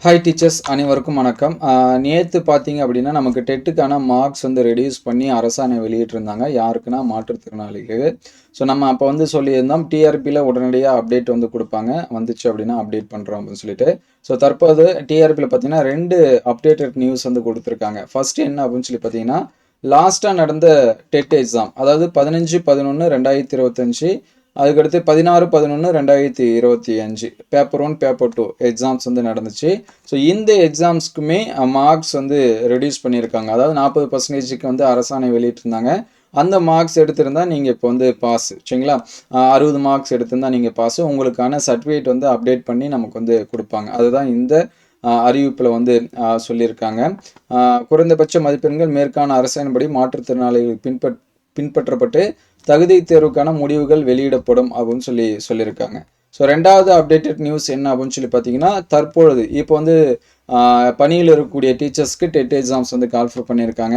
Hi teachers அனைவருக்கும் வணக்கம். நேற்று பார்த்தீங்க அப்படின்னா நமக்கு டெட்டுக்கான மார்க்ஸ் வந்து ரெடியூஸ் பண்ணி அரசாணை வெளியிட்டிருந்தாங்க. யாருக்குன்னா மாற்றுத்திறனாளிகளுக்கு. ஸோ நம்ம அப்போ வந்து சொல்லியிருந்தோம் டிஆர்பியில் உடனடியாக அப்டேட் வந்து கொடுப்பாங்க, வந்துச்சு அப்படின்னா அப்டேட் பண்ணுறோம் அப்படின்னு சொல்லிட்டு. ஸோ தற்போது டிஆர்பியில் பார்த்தீங்கன்னா 2 அப்டேட்டட் நியூஸ் வந்து கொடுத்துருக்காங்க. ஃபர்ஸ்ட் என்ன அப்படின்னு சொல்லி பார்த்தீங்கன்னா லாஸ்ட்டாக நடந்த டெட் எக்ஸாம், அதாவது 15/11/2025, அதுக்கடுத்து 16/11/2025 பேப்பர் 1 பேப்பர் 2 எக்ஸாம்ஸ் வந்து நடந்துச்சு. ஸோ இந்த எக்ஸாம்ஸ்க்குமே மார்க்ஸ் வந்து ரெடியூஸ் பண்ணியிருக்காங்க. அதாவது 40%க்கு வந்து அரசாணை வெளியிட்டிருந்தாங்க. அந்த மார்க்ஸ் எடுத்திருந்தால் நீங்கள் இப்போ வந்து பாஸ், சரிங்களா? 60 மார்க்ஸ் எடுத்திருந்தால் நீங்கள் பாஸ். உங்களுக்கான சர்டிஃபிகேட் வந்து அப்டேட் பண்ணி நமக்கு வந்து கொடுப்பாங்க. அதுதான் இந்த அறிவிப்பில் வந்து சொல்லியிருக்காங்க. குறைந்தபட்ச மதிப்பெண்கள் மேற்கான அரசாணைப்படி மாற்றுத்திறனாளிகள் பின்பற்றப்பட்டு தகுதி தேர்வுக்கான முடிவுகள் வெளியிடப்படும் அப்படின்னு சொல்லியிருக்காங்க. ஸோ 2வது அப்டேட்டட் நியூஸ் என்ன அப்படின்னு சொல்லி பார்த்தீங்கன்னா தற்பொழுது இப்போ வந்து பணியில் இருக்கக்கூடிய டீச்சர்ஸ்க்கு டெட் எக்ஸாம்ஸ் வந்து கால்ஃபர் பண்ணியிருக்காங்க.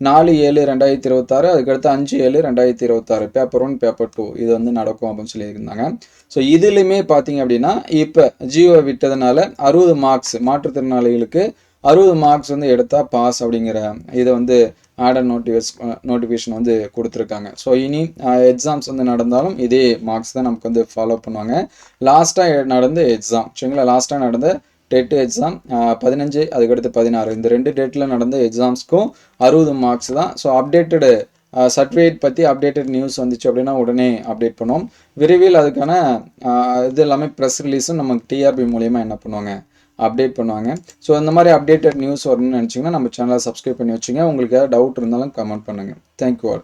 4/7/2026, அதுக்கடுத்து 5/7/2026 பேப்பர் 1 பேப்பர் 2 இது வந்து நடக்கும் அப்படின்னு சொல்லியிருந்தாங்க. ஸோ இதுலையுமே பார்த்தீங்க அப்படின்னா இப்போ ஜியோ விட்டதுனால 60 மார்க்ஸ் மாற்றுத்திறனாளிகளுக்கு 60 மார்க்ஸ் வந்து எடுத்தால் பாஸ் அப்படிங்கிற இதை வந்து ஆடர் நோட்டிஃபிகேஷன் வந்து கொடுத்துருக்காங்க. ஸோ இனி எக்ஸாம்ஸ் வந்து நடந்தாலும் இதே மார்க்ஸ் தான் நமக்கு வந்து ஃபாலோ பண்ணுவாங்க. லாஸ்ட்டாக நடந்த எக்ஸாம், சரிங்களா? லாஸ்ட்டாக நடந்த டெட் எக்ஸாம் 15, அதுக்கடுத்து 16, இந்த 2 டேட்டில் நடந்த எக்ஸாம்ஸ்க்கும் 60 மார்க்ஸ் தான். ஸோ அப்டேட்டடு சர்டிஃபிகேட் பற்றி அப்டேட்டட் நியூஸ் வந்துச்சு அப்படின்னா உடனே அப்டேட் பண்ணுவோம். விரைவில் அதுக்கான இது எல்லாமே ப்ரெஸ் ரிலீஸும் நமக்கு டிஆர்பி மூலியமாக என்ன பண்ணுவாங்க, அப்டேட் பண்ணுவாங்க. ஸோ இந்த மாதிரி அப்டேட்டட் நியூஸ் வரணும்னு நினச்சிங்கன்னா நம்ம சேனலை சப்ஸ்கிரைப் பண்ணி வச்சுங்க. உங்களுக்கு ஏதாவது டவுட் இருந்தாலும் கமெண்ட் பண்ணுங்கள். Thank you all.